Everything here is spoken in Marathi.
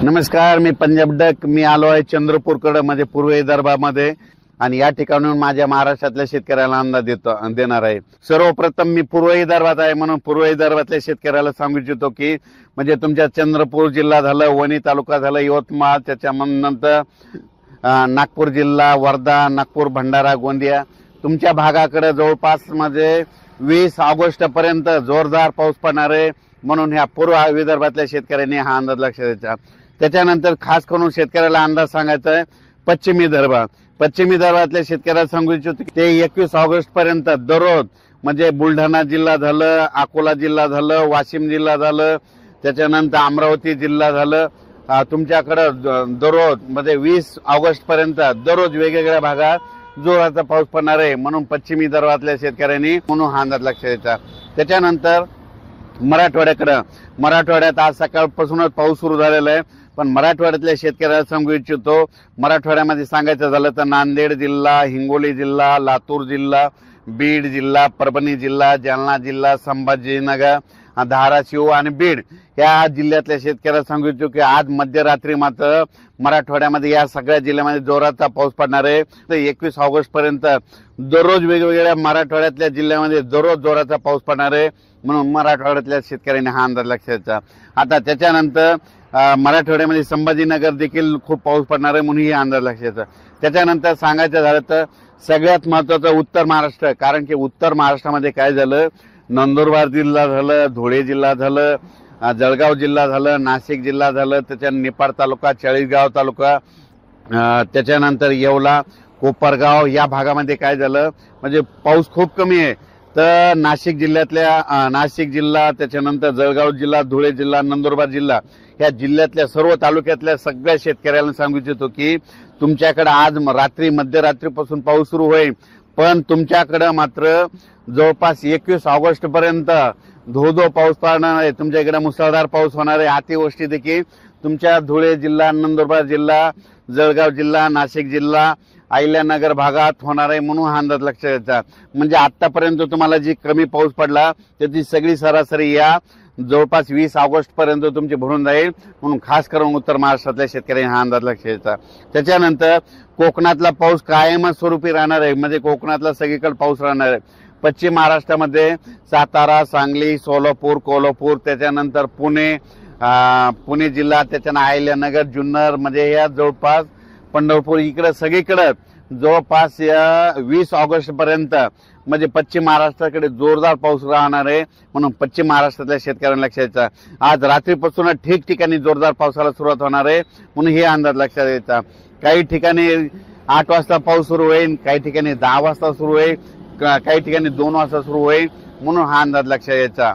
नमस्कार, मी पंजाब डक. मी आलो आहे चंद्रपूरकडे म्हणजे पूर्व विदर्भामध्ये आणि या ठिकाणून माझ्या महाराष्ट्रातल्या शेतकऱ्याला अंदाज देणार आहे. सर्वप्रथम मी पूर्व विदर्भात आहे म्हणून पूर्व विदर्भातल्या शेतकऱ्याला सांगू इच्छितो की म्हणजे तुमच्या चंद्रपूर जिल्हा झालं, वणी तालुका झालं, यवतमाळ, त्याच्यानंतर नागपूर जिल्हा, वर्धा, नागपूर, भंडारा, गोंदिया तुमच्या भागाकडे जवळपास म्हणजे 20 ऑगस्ट पर्यंत जोरदार पाऊस पडणार आहे. म्हणून ह्या पूर्व विदर्भातल्या शेतकऱ्यांनी हा अंदाज लक्षात द्यायचा. त्याच्यानंतर खास करून शेतकऱ्याला अंदाज सांगायचा आहे पश्चिमी विदर्भात. पश्चिमी विदर्भातल्या शेतकऱ्याला सांगू इच्छितो की ते 21 ऑगस्ट पर्यंत दररोज म्हणजे बुलढाणा जिल्हा झालं, अकोला जिल्हा झालं, वाशिम जिल्हा झालं, त्याच्यानंतर अमरावती जिल्हा झालं, तुमच्याकडे दररोज म्हणजे 20 ऑगस्ट पर्यंत दररोज वेगवेगळ्या भागात जोराचा पाऊस पडणार आहे. म्हणून पश्चिमी विदर्भातल्या शेतकऱ्यांनी म्हणून हा अंदाज लक्षात द्यायचा. त्याच्यानंतर मराठवाड्यात आज सकाळपासूनच पाऊस सुरू झालेला आहे. पण मराठवाड्यातल्या शेतकऱ्याला सांगू इच्छितो, मराठवाड्यामध्ये सांगायचं झालं तर नांदेड जिल्हा, हिंगोली जिल्हा, लातूर जिल्हा, बीड जिल्हा, परभणी जिल्हा, जालना जिल्हा, संभाजीनगर, धाराशिव आणि बीड या जिल्ह्यातल्या शेतकऱ्याला सांगू इच्छितो की आज मध्यरात्री मात्र मराठवाड्यामध्ये या सगळ्या जिल्ह्यामध्ये जोराचा पाऊस पडणार आहे. तर 21 ऑगस्ट पर्यंत दररोज वेगवेगळ्या मराठवाड्यातल्या जिल्ह्यामध्ये दररोज जोराचा पाऊस पडणार आहे. म्हणून मराठवाड्यातल्या शेतकऱ्यांनी हा अंदाज लक्षात द्यायचा. आता त्याच्यानंतर मराठवाड्यामध्ये संभाजीनगर देखील खूप पाऊस पडणार आहे म्हणून ही अंदाज लक्षात द्यायचा. त्याच्यानंतर सांगायचं झालं तर सगळ्यात महत्वाचं उत्तर महाराष्ट्र, कारण की उत्तर महाराष्ट्रामध्ये काय झालं, नंदुरबार जिल्हा झालं, धुळे जिल्हा झालं, जळगाव जिल्हा झालं, नाशिक जिल्हा झालं, त्याच्यानंतर निपाड तालुका, चाळीसगाव तालुका, त्याच्यानंतर येवला, कोपरगाव या भागामध्ये काय झालं म्हणजे पाऊस खूप कमी आहे. तर नाशिक जिल्हा, त्याच्यानंतर जळगाव जिल्हा, धुळे जिल्हा, नंदुरबार जिल्हा या जिल्ह्यातल्या सर्व तालुक्यातल्या सगळ्या शेतकऱ्यांना सांगू इच्छितो की तुमच्याकडे आज मध्यरात्रीपासून पाऊस सुरू होईल. पण तुमच्याकडे मात्र जवळपास 21 ऑगस्ट पर्यंत धो पाऊस पडणार आहे. तुमच्या इकडे मुसळधार पाऊस होणार आहे. अतिवृष्टी देखील तुमच्या धुळे जिल्हा, नंदुरबार जिल्हा, जळगाव जिल्हा, नाशिक जिल्हा, अहिल्यानगर भागात होणार आहे. म्हणून हा अंदाज लक्षात घ्यायचा. म्हणजे आतापर्यंत तुम्हाला जी कमी पाऊस पडला त्याची सगळी सरासरी या जवळपास 20 ऑगस्ट पर्यंत तुमची भरून जाईल. म्हणून खास करून उत्तर महाराष्ट्रातल्या शेतकऱ्यांनी हा अंदाज लक्षात घ्यायचा. त्याच्यानंतर कोकणातला पाऊस कायमच स्वरूपी राहणार आहे. म्हणजे कोकणातला सगळीकडे पाऊस राहणार आहे. पश्चिम महाराष्ट्रामध्ये सातारा, सांगली, सोलापूर, कोल्हापूर, त्याच्यानंतर पुणे जिल्हा, त्याच्यानंतर अहिल्यानगर, जुन्नर म्हणजे या जवळपास पंढरपूर इकडे सगळीकडे जवळपास या 20 ऑगस्ट पर्यंत म्हणजे पश्चिम महाराष्ट्राकडे जोरदार पाऊस राहणार आहे. म्हणून पश्चिम महाराष्ट्रातल्या शेतकऱ्यांना लक्षात द्यायचा. आज रात्रीपासून ठिकठिकाणी जोरदार पावसाला सुरुवात होणार आहे. म्हणून हे अंदाज लक्षात द्यायचा. काही ठिकाणी 8 वाजता पाऊस सुरू होईल, काही ठिकाणी 10 वाजता सुरू होईल, काही ठिकाणी 2 वाजता सुरू होईल. म्हणून हा अंदाज लक्षात द्यायचा.